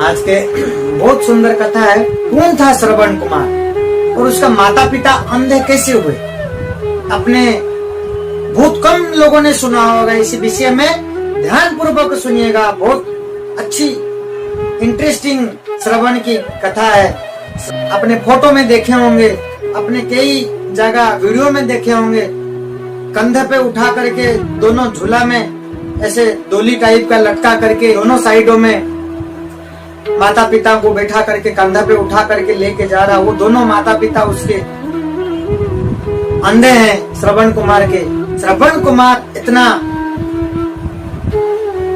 आज के बहुत सुंदर कथा है। कौन था श्रवण कुमार और उसका माता पिता अंधे कैसे हुए? अपने बहुत कम लोगों ने सुना होगा। इसी विषय में ध्यान पूर्वक सुनिएगा। बहुत अच्छी इंटरेस्टिंग श्रवण की कथा है। अपने फोटो में देखे होंगे, अपने कई जगह वीडियो में देखे होंगे। कंधे पे उठा करके दोनों झूला में ऐसे डोली टाइप का लटका करके दोनों साइडों में माता पिता को बैठा करके कंधा पे उठा करके लेके जा रहा। वो दोनों माता पिता उसके अंधे हैं श्रवण कुमार के। श्रवण कुमार इतना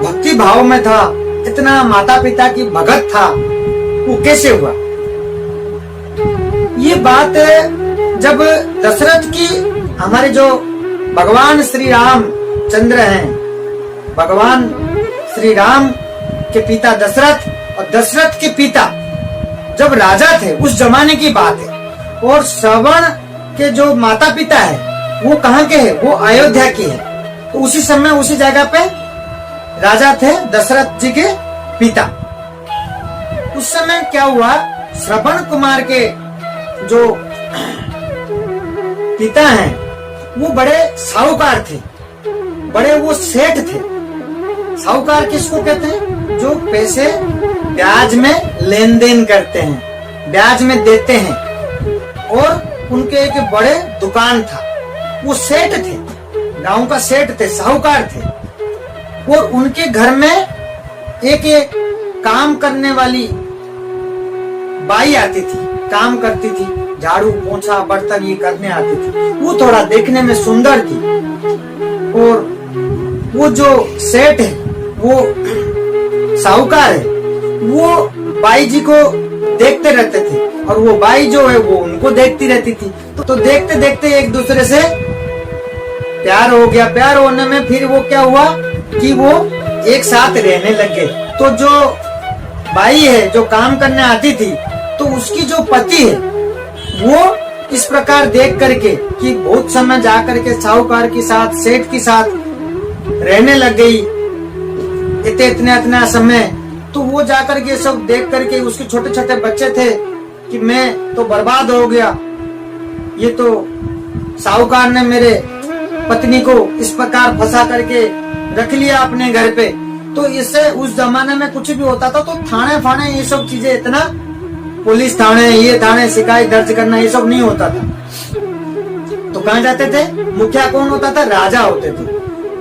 भक्ति भाव में था, इतना माता पिता की भगत था, वो कैसे हुआ? ये बात जब दशरथ की, हमारे जो भगवान श्री राम चंद्र हैं, भगवान श्री राम के पिता दशरथ और दशरथ के पिता जब राजा थे उस जमाने की बात है। और श्रवण के जो माता पिता है वो कहाँ के हैं? वो अयोध्या के हैं। तो उसी समय उसी जगह पे राजा थे दशरथ जी के पिता। उस समय क्या हुआ, श्रवण कुमार के जो पिता हैं वो बड़े साहूकार थे, बड़े वो सेठ थे। साहूकार किसको कहते हैं? जो पैसे ब्याज में लेन देन करते हैं, ब्याज में देते हैं। और उनके एक बड़े दुकान था, वो सेठ थे, गांव का सेठ थे, साहूकार थे। और उनके घर में एक काम करने वाली बाई आती थी, काम करती थी, झाड़ू पोंछा बर्तन ये करने आती थी। वो थोड़ा देखने में सुंदर थी। और वो जो सेठ है, वो साहूकार है, वो बाई जी को देखते रहते थे और वो बाई जो है वो उनको देखती रहती थी। तो देखते देखते एक दूसरे से प्यार हो गया। प्यार होने में फिर वो क्या हुआ कि वो एक साथ रहने लग गए। तो जो बाई है जो काम करने आती थी, तो उसकी जो पति है वो इस प्रकार देख करके कि बहुत समय जा करके साहूकार के साथ, सेठ के साथ रहने लग गई इतना समय। तो वो जाकर के सब देख करके, उसके छोटे छोटे बच्चे थे कि मैं तो बर्बाद हो गया, ये तो साहूकार ने मेरे पत्नी को इस प्रकार फंसा करके रख लिया अपने घर पे। तो इससे उस जमाने में कुछ भी होता था तो थाने फाने ये सब चीजें, इतना पुलिस थाने, ये थाने शिकायत दर्ज करना ये सब नहीं होता था। तो कहाँ जाते थे? मुखिया कौन होता था? राजा होते थे।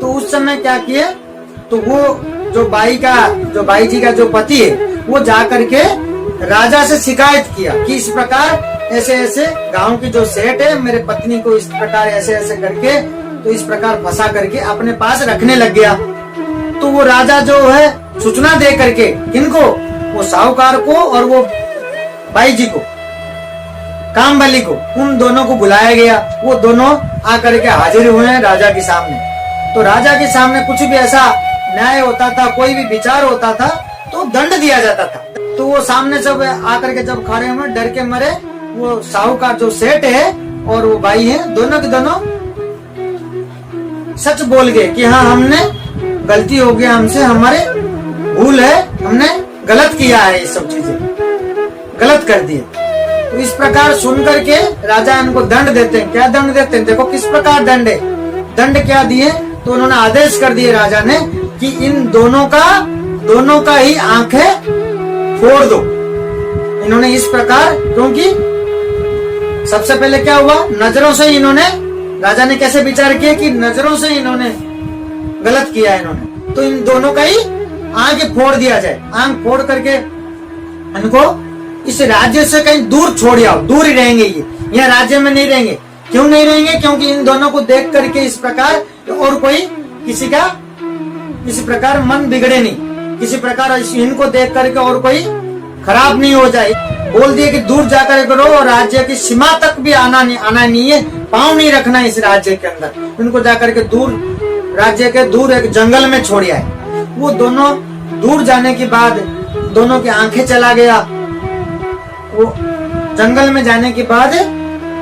तो उस समय क्या किए, तो वो जो बाई जी का जो पति है वो जा करके राजा से शिकायत किया कि इस प्रकार ऐसे ऐसे गांव की जो सेठ है मेरे पत्नी को इस प्रकार ऐसे ऐसे करके, तो इस प्रकार फंसा करके अपने पास रखने लग गया। तो वो राजा जो है सूचना दे करके, किनको? वो साहूकार को और वो बाई जी को, कामवाली को, उन दोनों को बुलाया गया। वो दोनों आकर के हाजिर हुए हैं राजा के सामने। तो राजा के सामने कुछ भी ऐसा न्याय होता था, कोई भी विचार होता था तो दंड दिया जाता था। तो वो सामने सब आकर के जब खड़े हुए, डर के मरे, वो साहूकार जो सेठ है और वो बाई है, दोनों के दोनों सच बोल गए कि हाँ हमने गलती हो गया, हमसे हमारे भूल है, हमने गलत किया है, ये सब चीजें गलत कर दिए। तो इस प्रकार सुन करके राजा इनको दंड देते हैं। क्या दंड देते हैं? देखो किस प्रकार दंड है। दंड क्या दिए? तो उन्होंने आदेश कर दिए राजा ने कि इन दोनों का ही आंखें फोड़ दो। इन्होंने इस प्रकार, क्योंकि सबसे पहले क्या हुआ, नजरों से इन्होंने, राजा ने कैसे विचार किया कि नजरों से इन्होंने गलत किया इन्होंने, तो इन दोनों का ही आंखें फोड़ दिया जाए। आंख फोड़ करके इनको इस राज्य से कहीं दूर छोड़ आओ, दूर ही रहेंगे ये, यहाँ राज्य में नहीं रहेंगे। क्यों नहीं रहेंगे? क्योंकि इन दोनों को देख करके इस प्रकार और कोई किसी का किसी प्रकार मन बिगड़े नहीं, किसी प्रकार इनको देख करके और कोई खराब नहीं हो जाए। बोल दिए कि दूर जाकर करो और राज्य की सीमा तक भी आना नहीं है, पांव नहीं रखना इस राज्य के अंदर। इनको जाकर के दूर, राज्य के दूर एक जंगल में छोड़ आए। वो दोनों दूर जाने के बाद दोनों की आंखें चला गया। वो जंगल में जाने के बाद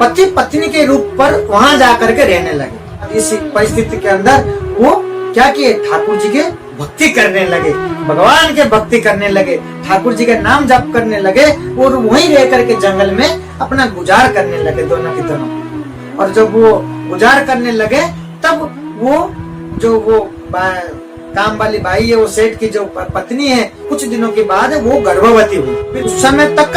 पति पत्नी के रूप पर वहां जाकर के रहने लगे। इस परिस्थिति के अंदर वो क्या किए, ठाकुर जी के भक्ति करने लगे, भगवान के भक्ति करने लगे, ठाकुर जी के नाम जप करने लगे और वहीं रह करके जंगल में अपना गुजार करने लगे दोनों की दोनों। और जब वो गुजार करने लगे तब वो काम वाली बाई है, वो सेठ की जो पत्नी है, कुछ दिनों के बाद वो गर्भवती हुई। फिर उस समय तक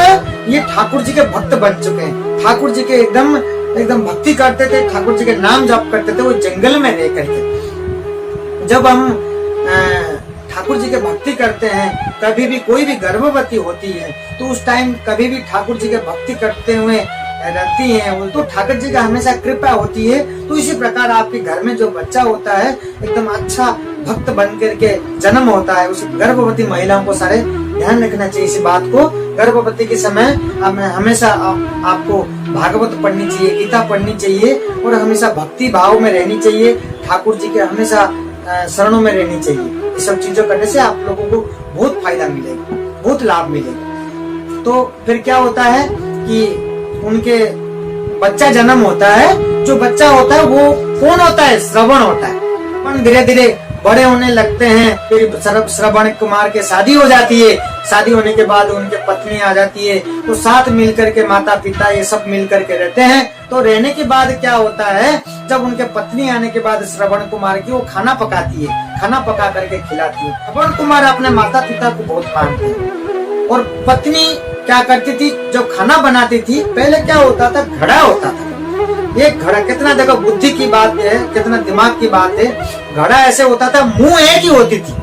ये ठाकुर जी के भक्त बन चुके हैं, ठाकुर जी के एकदम भक्ति करते थे, ठाकुर जी के नाम जप करते थे वो जंगल में रह करके। जब हम ठाकुर जी के भक्ति करते हैं, कभी भी कोई भी गर्भवती होती है तो उस टाइम कभी भी ठाकुर जी के भक्ति करते हुए रहती हैं तो ठाकुर जी का हमेशा कृपा होती है। तो इसी प्रकार आपके घर में जो बच्चा होता है एकदम अच्छा भक्त बन करके जन्म होता है। उस गर्भवती महिलाओं को सारे ध्यान रखना चाहिए इसी बात को। गर्भवती के समय हमेशा आपको भागवत पढ़नी चाहिए, गीता पढ़नी चाहिए और हमेशा भक्ति भाव में रहनी चाहिए, ठाकुर जी के हमेशा शरणों में रहनी चाहिए। ये सब चीजों करने से आप लोगों को बहुत फायदा मिलेगा, बहुत लाभ मिलेगा। तो फिर क्या होता है कि उनके बच्चा जन्म होता है, जो बच्चा होता है वो कौन होता है, श्रवण होता है। धीरे धीरे बड़े होने लगते हैं, फिर श्रवण कुमार के शादी हो जाती है। शादी होने के बाद उनके पत्नी आ जाती है, तो साथ मिलकर के माता पिता ये सब मिलकर के रहते हैं। तो रहने के बाद क्या होता है, जब उनके पत्नी आने के बाद श्रवण कुमार की वो खाना पकाती है, खाना पका करके खिलाती है। श्रवण कुमार अपने माता पिता को बहुत मानते हैं और पत्नी क्या करती थी, जब खाना बनाती थी पहले क्या होता था, घड़ा होता था। एक घड़ा, कितना देखो बुद्धि की बात है, कितना दिमाग की बात है। घड़ा ऐसे होता था, मुंह एक ही होती थी,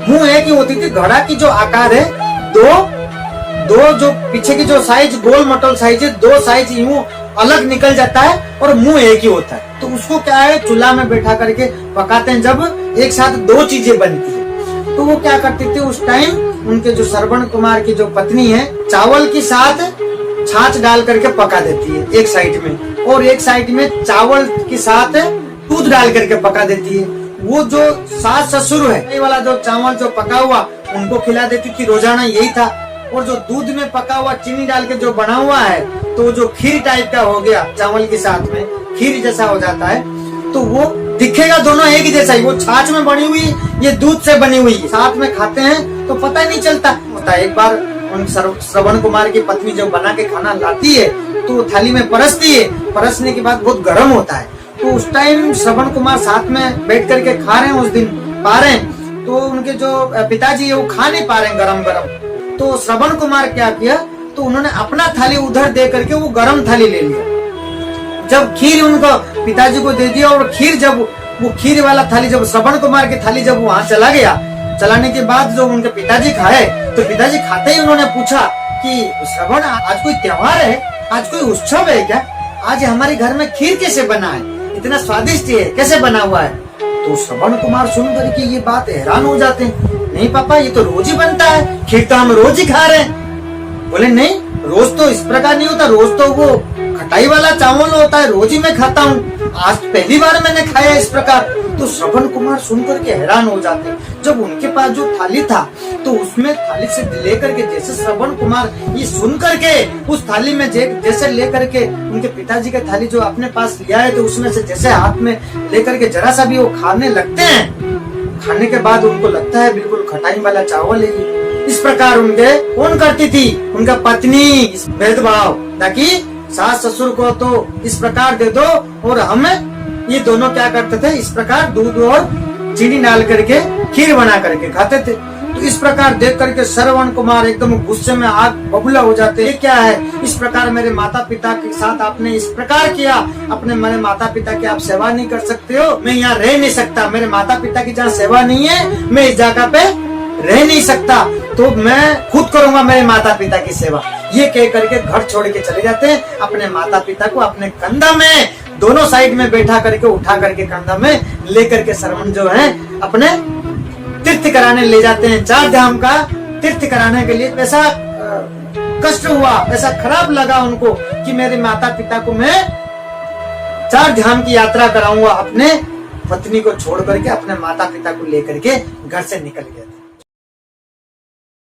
मुंह एक ही होती थी। घड़ा की जो आकार है, दो जो पीछे की जो साइज गोल मटोल साइज है, दो साइज यूं अलग निकल जाता है और मुंह एक ही होता है। तो उसको क्या है, चूल्हा में बैठा करके पकाते हैं। जब एक साथ दो चीजें बनती है तो वो क्या करती थी उस टाइम, उनके जो श्रवण कुमार की जो पत्नी है, चावल के साथ छाछ डाल करके पका देती है एक साइड में, और एक साइड में चावल के साथ दूध डाल करके पका देती है। वो जो सास ससुर है, ये वाला जो चावल जो पका हुआ उनको खिला देती थी, रोजाना यही था। और जो दूध में पका हुआ चीनी डाल के जो बना हुआ है, तो जो खीर टाइप का हो गया, चावल के साथ में खीर जैसा हो जाता है। तो वो दिखेगा दोनों एक ही जैसा ही, वो छाछ में बनी हुई, ये दूध से बनी हुई, साथ में खाते हैं तो पता ही नहीं चलता। एक बार उन श्रवण कुमार की पत्नी जब बना के खाना लाती है तो थाली में परसती है, परसने के बाद बहुत गर्म होता है। तो उस टाइम श्रवण कुमार साथ में बैठ करके खा रहे हैं, उस दिन पा रहे हैं, तो उनके जो पिताजी है वो खा नहीं पा रहे हैं गरम गरम। तो श्रवण कुमार क्या किया, तो उन्होंने अपना थाली उधर दे करके वो गरम थाली ले लिया। जब खीर उनको पिताजी को दे दिया, और खीर जब वो खीर वाला थाली, जब श्रवण कुमार की थाली जब वहां चला गया, चलाने के बाद जो उनके पिताजी खाए, तो पिताजी खाते ही उन्होंने पूछा कि श्रवण, आज कोई त्योहार है, आज कोई उत्सव है क्या? आज हमारे घर में खीर कैसे बना है, इतना स्वादिष्ट है, कैसे बना हुआ है? तो श्रवण कुमार सुन करके ये बात हैरान हो जाते हैं, नहीं पापा ये तो रोज ही बनता है, खीर तो हम रोज ही खा रहे हैं। बोले नहीं, रोज तो इस प्रकार नहीं होता, रोज तो वो खटाई वाला चावल होता है, रोज ही मैं खाता हूँ, आज पहली बार मैंने खाया इस प्रकार। तो श्रवण कुमार सुनकर के हैरान हो जाते। जब उनके पास जो थाली था, तो उसमें थाली से लेकर के जैसे श्रवण कुमार ये सुन करके उस थाली में जैसे लेकर के उनके पिताजी का थाली जो अपने पास लिया है, तो उसमें से जैसे हाथ में लेकर के जरा सा भी वो खाने लगते हैं, खाने के बाद उनको लगता है बिल्कुल खटाई वाला चावल है। इस प्रकार उनके कौन करती थी, उनका पत्नी, भेदभाव, ताकि सास ससुर को तो इस प्रकार दे दो और हमें, ये दोनों क्या करते थे, इस प्रकार दूध और चीनी डाल करके खीर बना करके खाते थे। तो इस प्रकार देख करके श्रवण कुमार एकदम गुस्से में आग बबूला हो जाते। ये क्या है, इस प्रकार मेरे माता पिता के साथ आपने इस प्रकार किया, अपने मेरे माता पिता की आप सेवा नहीं कर सकते हो, मैं यहाँ रह नहीं सकता, मेरे माता पिता की जहाँ सेवा नहीं है, मैं इस जगह पे रह नहीं सकता, तो मैं खुद करूंगा मेरे माता पिता की सेवा। ये कह करके घर छोड़ के चले जाते हैं, अपने माता पिता को अपने कंधा में दोनों साइड में बैठा करके, उठा करके कंधा में लेकर के श्रवण जो है अपने तीर्थ कराने ले जाते हैं। 4 धाम का तीर्थ कराने के लिए ऐसा कष्ट हुआ, ऐसा खराब लगा उनको कि मेरे माता पिता को मैं 4 धाम की यात्रा कराऊंगा। अपने पत्नी को छोड़ करके अपने माता पिता को लेकर के घर से निकल गए।